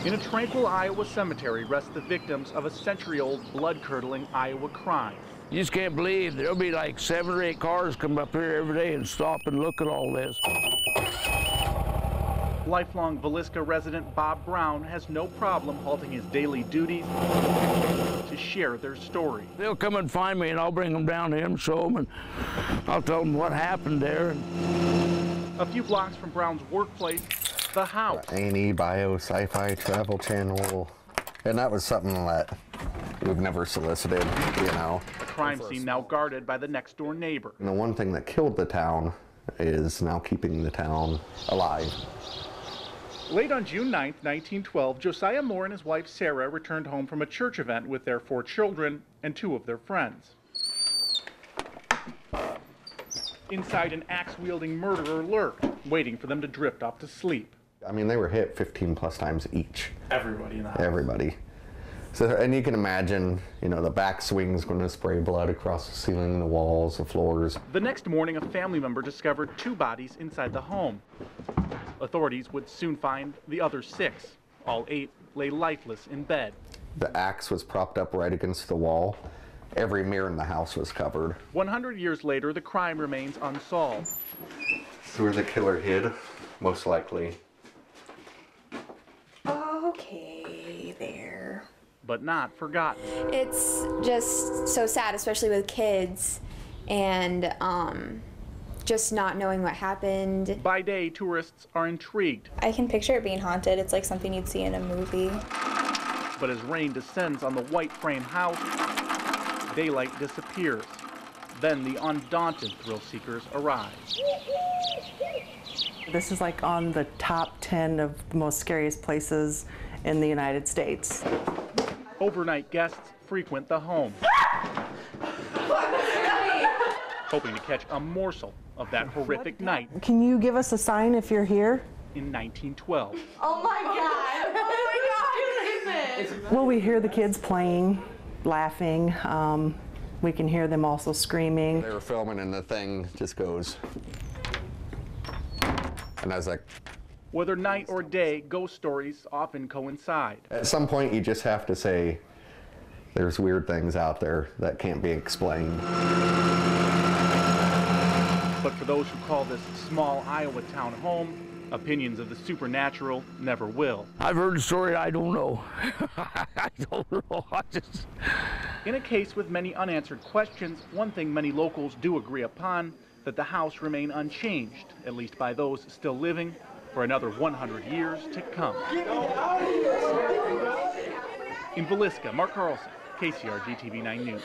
In a tranquil Iowa cemetery rest the victims of a century-old, blood-curdling Iowa crime. You just can't believe there'll be like 7 or 8 cars come up here every day and stop and look at all this. Lifelong Villisca resident Bob Brown has no problem halting his daily duties to share their story. They'll come and find me and I'll bring them down to him, show them, and I'll tell them what happened there. A few blocks from Brown's workplace, the house. A&E, Bio, Sci-Fi, Travel Channel, and that was something that we've never solicited, you know. A crime scene now guarded by the next-door neighbor. And the one thing that killed the town is now keeping the town alive. Late on June 9, 1912, Josiah Moore and his wife Sarah returned home from a church event with their 4 children and 2 of their friends. Inside, an axe-wielding murderer lurked, waiting for them to drift off to sleep. I mean, they were hit 15 plus times each. Everybody in the house. Everybody. So, and you can imagine, you know, the back swing's going to spray blood across the ceiling, the walls, the floors. The next morning, a family member discovered 2 bodies inside the home. Authorities would soon find the other 6. All 8 lay lifeless in bed. The axe was propped up right against the wall. Every mirror in the house was covered. 100 years later, the crime remains unsolved. So where the killer hid, most likely. Okay, there. But not forgotten. It's just so sad, especially with kids, and just not knowing what happened. By day, tourists are intrigued. I can picture it being haunted. It's like something you'd see in a movie. But as rain descends on the white frame house, daylight disappears. Then the undaunted thrill seekers arrive. This is like on the top 10 of the most scariest places in the United States. Overnight guests frequent the home, hoping to catch a morsel of that horrific night. Can you give us a sign if you're here? In 1912. Oh my God! Oh my God! Well, we hear the kids playing, laughing. We can hear them also screaming. They were filming and the thing just goes. And I was like... Whether night or day, ghost stories often coincide. At some point, you just have to say, there's weird things out there that can't be explained. But for those who call this small Iowa town home, opinions of the supernatural never will. I've heard a story I don't know. I don't know. In a case with many unanswered questions, one thing many locals do agree upon, that the house remain unchanged, at least by those still living, for another 100 years to come. In Villisca, Mark Carlson, KCRG TV 9 News.